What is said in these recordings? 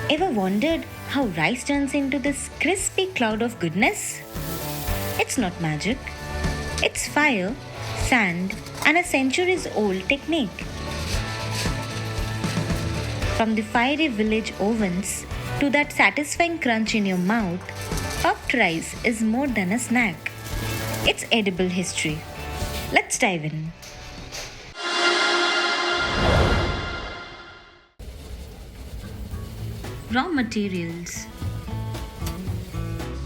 Ever wondered how rice turns into this crispy cloud of goodness? It's not magic. It's fire, sand, and a centuries old technique. From the fiery village ovens to that satisfying crunch in your mouth, puffed rice is more than a snack. It's edible history. Let's dive in. Raw materials.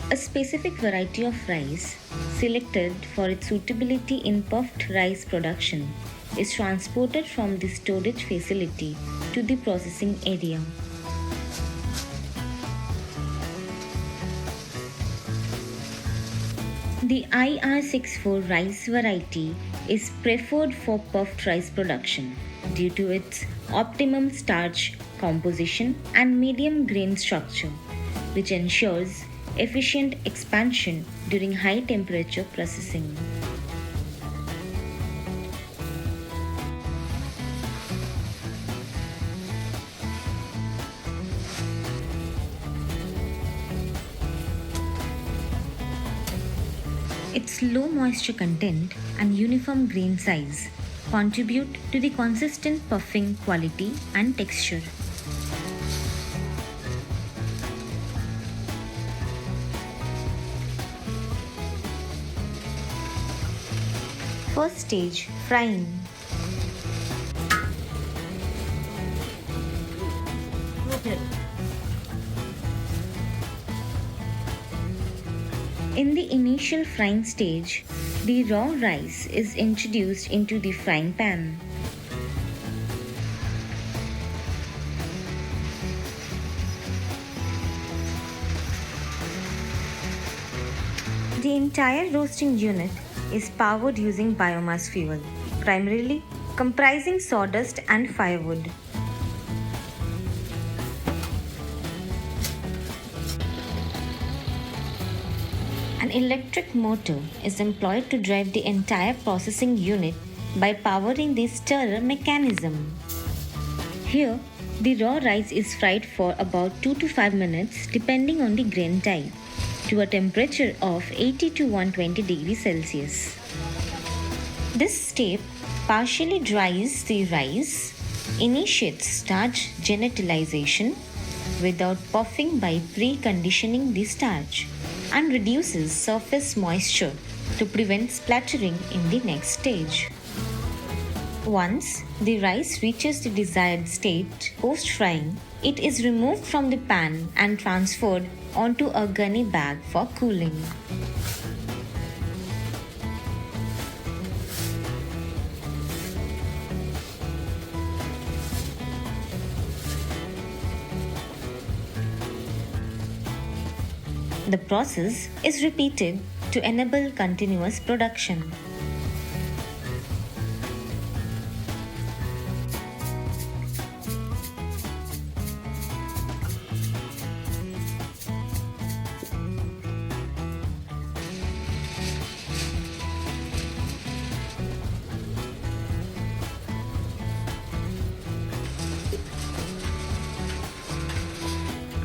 A specific variety of rice, selected for its suitability in puffed rice production, is transported from the storage facility to the processing area. The IR64 rice variety is preferred for puffed rice production due to its optimum starch composition and medium grain structure, which ensures efficient expansion during high temperature processing. Its low moisture content and uniform grain size contribute to the consistent puffing quality and texture. First stage, frying. In the initial frying stage, the raw rice is introduced into the frying pan. The entire roasting unit is powered using biomass fuel, primarily comprising sawdust and firewood. An electric motor is employed to drive the entire processing unit by powering the stirrer mechanism. Here, the raw rice is fried for about 2 to 5 minutes depending on the grain type, to a temperature of 80 to 120 degrees Celsius. This step partially dries the rice, initiates starch genitalization without puffing by preconditioning the starch, and reduces surface moisture to prevent splattering in the next stage. Once the rice reaches the desired state post-frying, it is removed from the pan and transferred onto a gunny bag for cooling. The process is repeated to enable continuous production.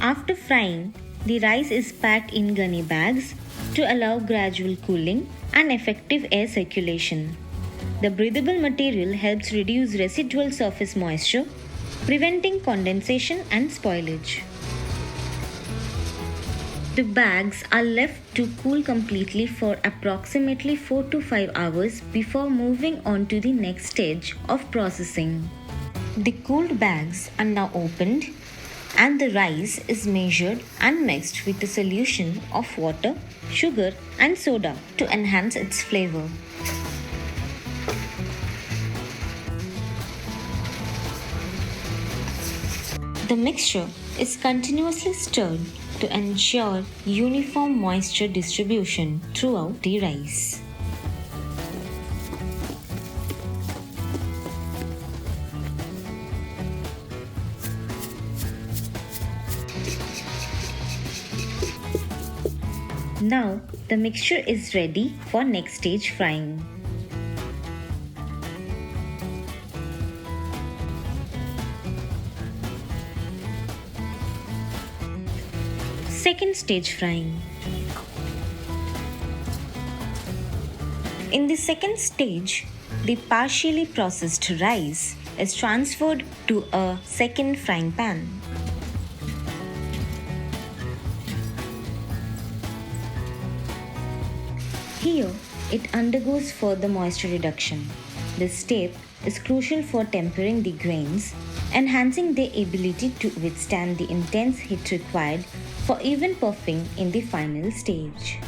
After frying, the rice is packed in gunny bags to allow gradual cooling and effective air circulation. The breathable material helps reduce residual surface moisture, preventing condensation and spoilage. The bags are left to cool completely for approximately 4 to 5 hours before moving on to the next stage of processing. The cooled bags are now opened and the rice is measured and mixed with a solution of water, sugar, and soda to enhance its flavor. The mixture is continuously stirred to ensure uniform moisture distribution throughout the rice. Now the mixture is ready for next stage frying. Second stage frying. In the second stage, the partially processed rice is transferred to a second frying pan. Here, it undergoes further moisture reduction. This step is crucial for tempering the grains, enhancing their ability to withstand the intense heat required for even puffing in the final stage.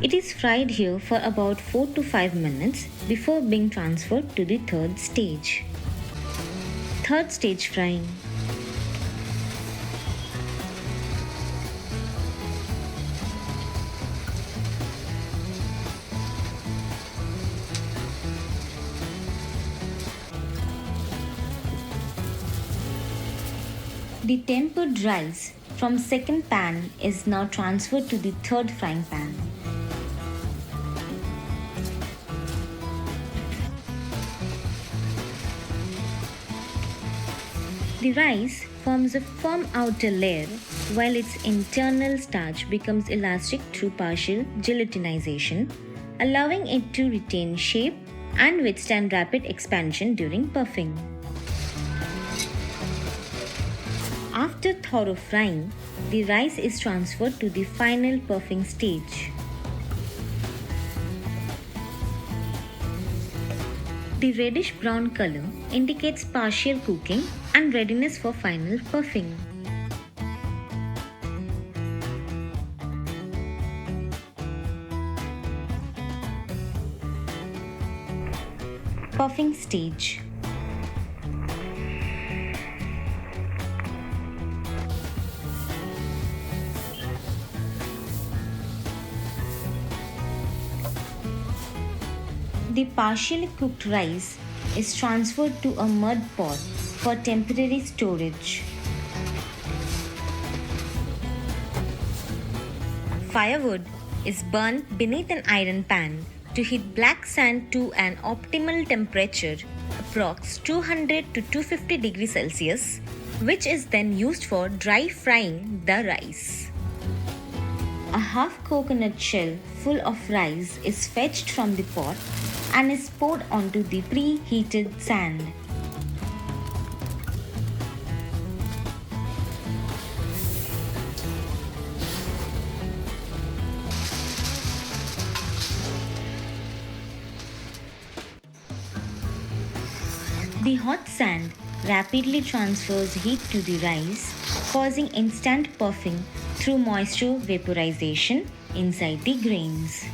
It is fried here for about 4 to 5 minutes before being transferred to the third stage. Third stage frying. The tempered rice from second pan is now transferred to the third frying pan. The rice forms a firm outer layer while its internal starch becomes elastic through partial gelatinization, allowing it to retain shape and withstand rapid expansion during puffing. After thorough frying, the rice is transferred to the final puffing stage. The reddish brown color indicates partial cooking and readiness for final puffing. Puffing stage. The partially cooked rice is transferred to a mud pot for temporary storage. Firewood is burnt beneath an iron pan to heat black sand to an optimal temperature, approx 200 to 250 degrees Celsius, which is then used for dry frying the rice. A half coconut shell full of rice is fetched from the pot and is poured onto the preheated sand. The hot sand rapidly transfers heat to the rice, causing instant puffing through moisture vaporization inside the grains.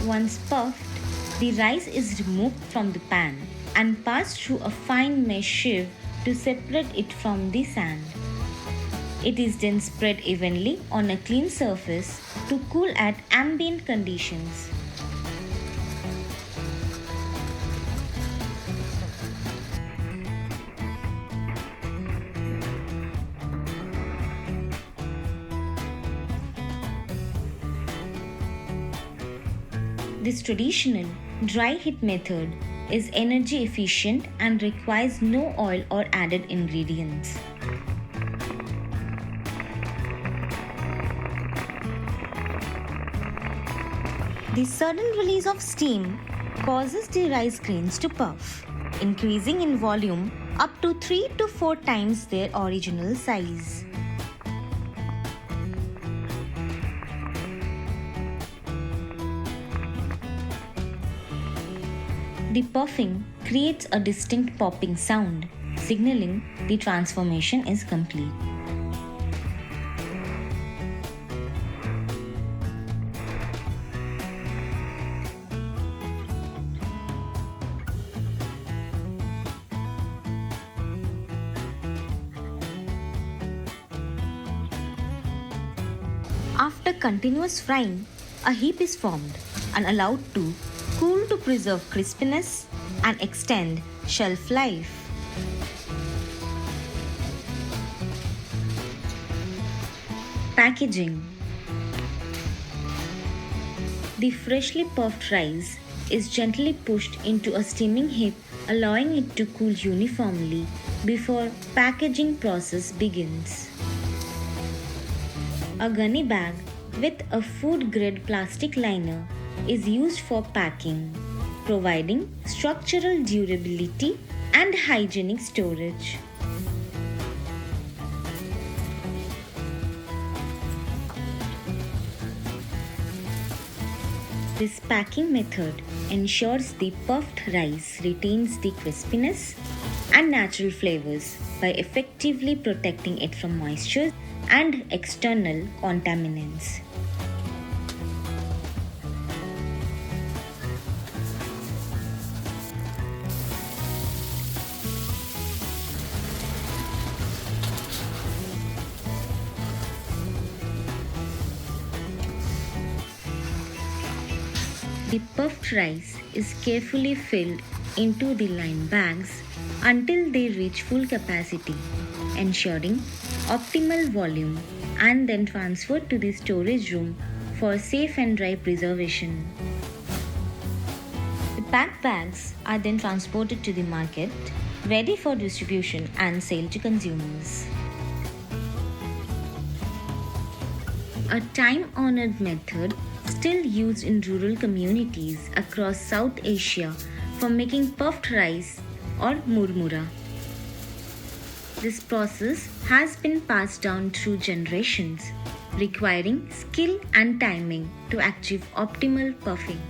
Once puffed, the rice is removed from the pan and passed through a fine mesh sieve to separate it from the sand. It is then spread evenly on a clean surface to cool at ambient conditions. This traditional dry heat method is energy efficient and requires no oil or added ingredients. The sudden release of steam causes the rice grains to puff, increasing in volume up to 3 to 4 times their original size. The puffing creates a distinct popping sound, signaling the transformation is complete. After continuous frying, a heap is formed and allowed to cool to preserve crispiness and extend shelf life. Packaging. The freshly puffed rice is gently pushed into a steaming heap, allowing it to cool uniformly before packaging process begins. A gunny bag with a food-grade plastic liner is used for packing, providing structural durability and hygienic storage. This packing method ensures the puffed rice retains the crispiness and natural flavors by effectively protecting it from moisture and external contaminants. The puffed rice is carefully filled into the lined bags until they reach full capacity, ensuring optimal volume, and then transferred to the storage room for safe and dry preservation. The packed bags are then transported to the market, ready for distribution and sale to consumers. A time-honored method still used in rural communities across South Asia for making puffed rice or murmura. This process has been passed down through generations, requiring skill and timing to achieve optimal puffing.